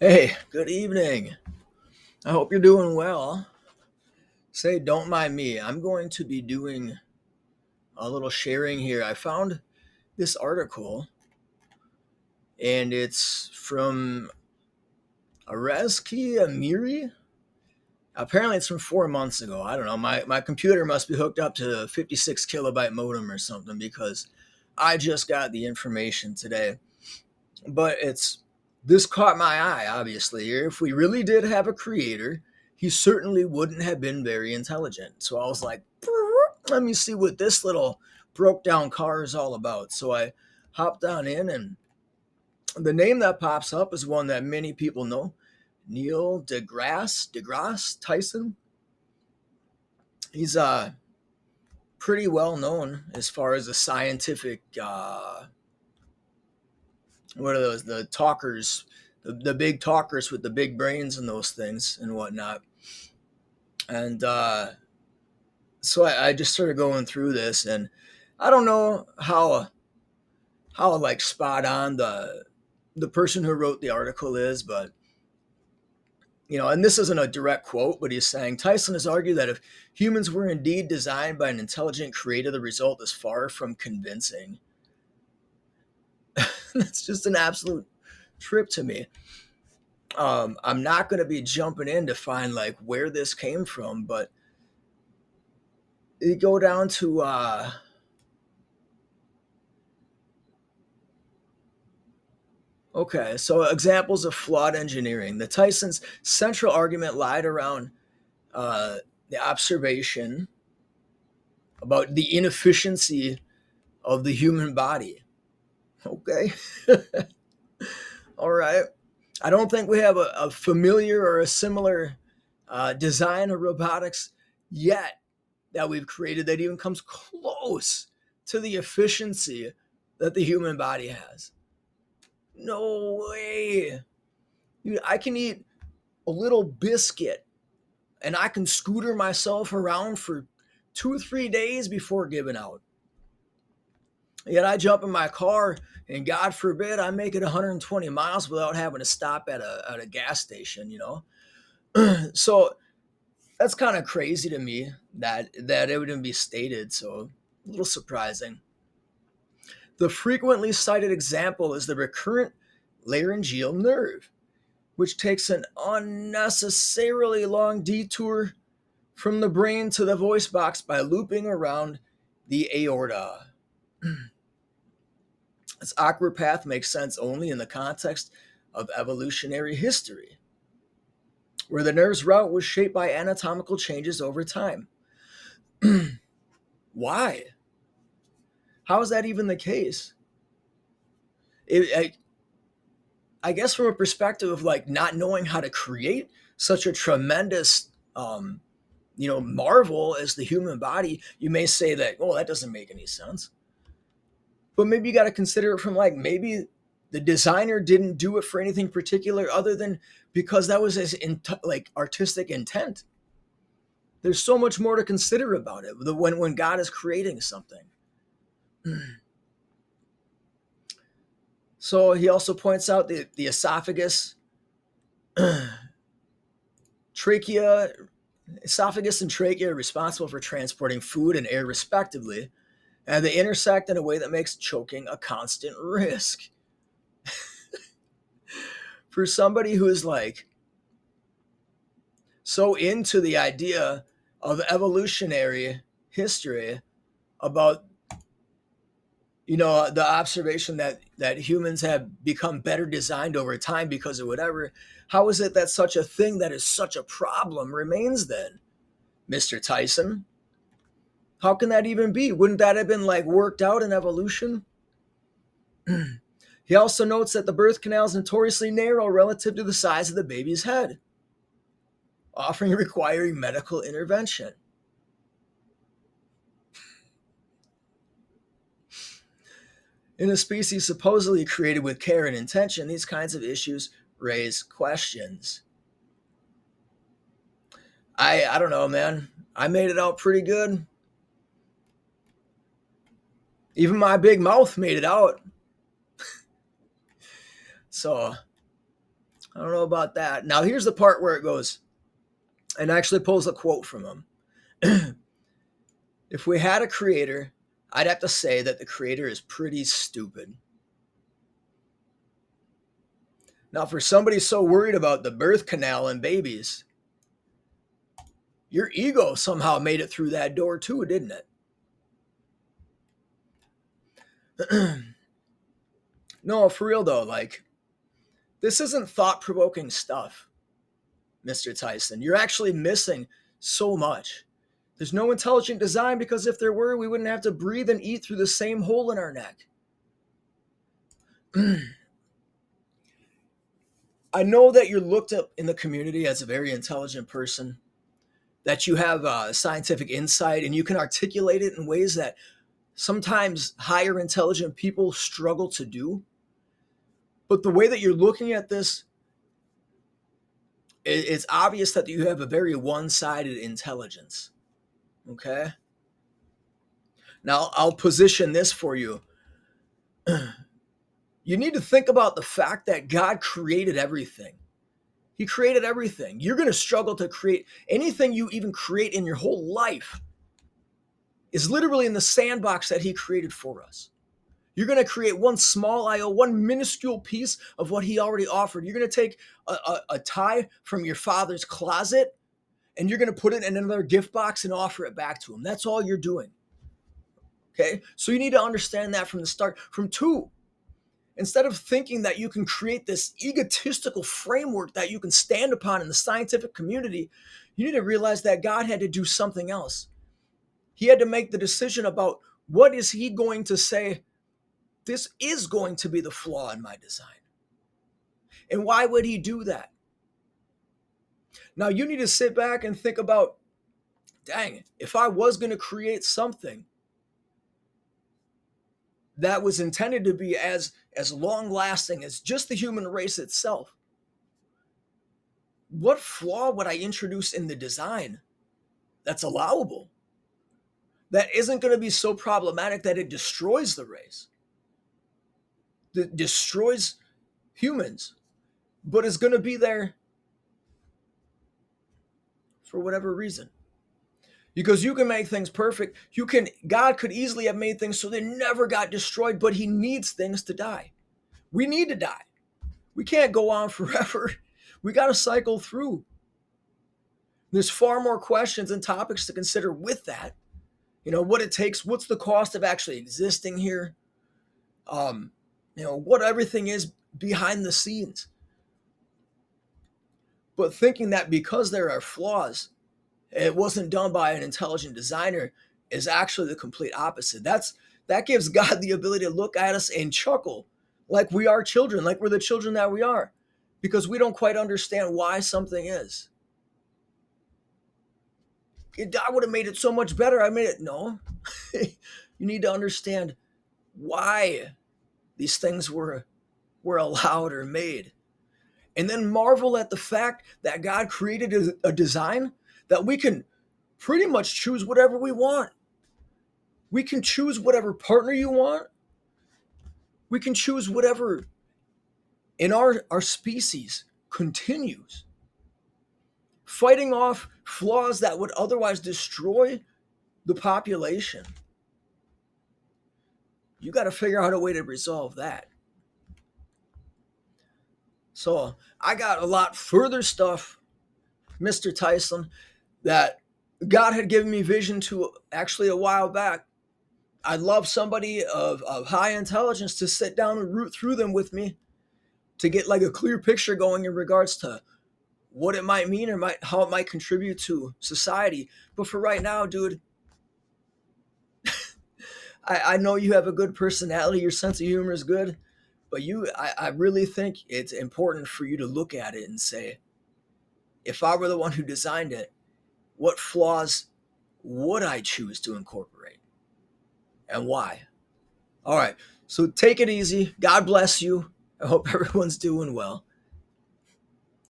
Hey, good evening. I hope you're doing well. Say, don't mind me. I'm going to be doing a little sharing here. I found this article, and it's from Arezki Amiri. Apparently, it's from 4 months ago. I don't know. My computer must be hooked up to a 56 kilobyte modem or something because I just got the information today. But this caught my eye, obviously. If we really did have a creator, he certainly wouldn't have been very intelligent. So I was like, let me see what this little broke down car is all about. So I hopped on in, and the name that pops up is one that many people know, Neil deGrasse Tyson. He's pretty well known as far as the scientific what are those, the talkers, the big talkers with the big brains and those things and whatnot. And so I just started going through this, and I don't know how like spot on the person who wrote the article is, but and this isn't a direct quote, but he's saying Tyson has argued that if humans were indeed designed by an intelligent creator, the result is far from convincing. That's just an absolute trip to me. I'm not going to be jumping in to find like where this came from, but you go down to okay, so examples of flawed engineering. The Tyson's central argument lied around the observation about the inefficiency of the human body. Okay, all right. I don't think we have a familiar or a similar design of robotics yet that we've created that even comes close to the efficiency that the human body has. No way. I can eat a little biscuit and I can scooter myself around for 2 or 3 days before giving out. Yet I jump in my car and God forbid I make it 120 miles without having to stop at a gas station. So that's kind of crazy to me that it wouldn't be stated. So a little surprising. The frequently cited example is the recurrent laryngeal nerve, which takes an unnecessarily long detour from the brain to the voice box by looping around the aorta. This awkward path makes sense only in the context of evolutionary history, where the nerve's route was shaped by anatomical changes over time. Why? How is that even the case? I guess from a perspective of like not knowing how to create such a tremendous marvel as the human body, you may say that, oh, that doesn't make any sense. But maybe you got to consider it from like maybe the designer didn't do it for anything particular other than because that was his like artistic intent. There's so much more to consider about it when God is creating something. So he also points out the esophagus, trachea, esophagus and trachea are responsible for transporting food and air respectively, and they intersect in a way that makes choking a constant risk. For somebody who is like so into the idea of evolutionary history about the observation that humans have become better designed over time because of whatever, how is it that such a thing that is such a problem remains then, Mr. Tyson? How can that even be? Wouldn't that have been like worked out in evolution? He also notes that the birth canal is notoriously narrow relative to the size of the baby's head, often requiring medical intervention. In a species supposedly created with care and intention, these kinds of issues raise questions. I don't know, man. I made it out pretty good. Even my big mouth made it out. So I don't know about that. Now, here's the part where it goes and actually pulls a quote from him. If we had a creator, I'd have to say that the creator is pretty stupid. Now, for somebody so worried about the birth canal and babies, your ego somehow made it through that door too, didn't it? No, for real though, like, this isn't thought provoking stuff, Mr. Tyson. You're actually missing so much. There's no intelligent design because if there were, we wouldn't have to breathe and eat through the same hole in our neck. I know that you're looked up in the community as a very intelligent person, that you have scientific insight and you can articulate it in ways that sometimes higher intelligent people struggle to do. But the way that you're looking at this, it's obvious that you have a very one-sided intelligence. Okay? Now, I'll position this for you. You need to think about the fact that God created everything. He created everything. You're going to struggle to create anything you even create in your whole life is literally in the sandbox that he created for us. You're going to create one small one minuscule piece of what he already offered. You're going to take a tie from your father's closet and you're going to put it in another gift box and offer it back to him. That's all you're doing. Okay? So you need to understand that from the start. From two, instead of thinking that you can create this egotistical framework that you can stand upon in the scientific community, you need to realize that God had to do something else. He had to make the decision about what is he going to say, this is going to be the flaw in my design. And why would he do that? Now you need to sit back and think about, dang, if I was going to create something that was intended to be as long lasting as just the human race itself, what flaw would I introduce in the design that's allowable, that isn't going to be so problematic that it destroys the race, that destroys humans, but is going to be there for whatever reason? Because you can make things perfect. God could easily have made things so they never got destroyed, but he needs things to die. We need to die. We can't go on forever. We got to cycle through. There's far more questions and topics to consider with that. What it takes, what's the cost of actually existing here? What everything is behind the scenes. But thinking that because there are flaws, it wasn't done by an intelligent designer is actually the complete opposite. That gives God the ability to look at us and chuckle like we are children, like we're the children that we are, because we don't quite understand why something is. I would have made it so much better. I made it. No. You need to understand why these things were allowed or made. And then marvel at the fact that God created a design that we can pretty much choose whatever we want. We can choose whatever partner you want. We can choose whatever in our species continues. Fighting off flaws that would otherwise destroy the population. You got to figure out a way to resolve that. So I got a lot further stuff, Mr. Tyson, that God had given me vision to actually a while back. I'd love somebody of high intelligence to sit down and root through them with me to get like a clear picture going in regards to what it might mean or how it might contribute to society. But for right now, dude, I know you have a good personality. Your sense of humor is good. But I really think it's important for you to look at it and say, if I were the one who designed it, what flaws would I choose to incorporate? And why? All right. So take it easy. God bless you. I hope everyone's doing well.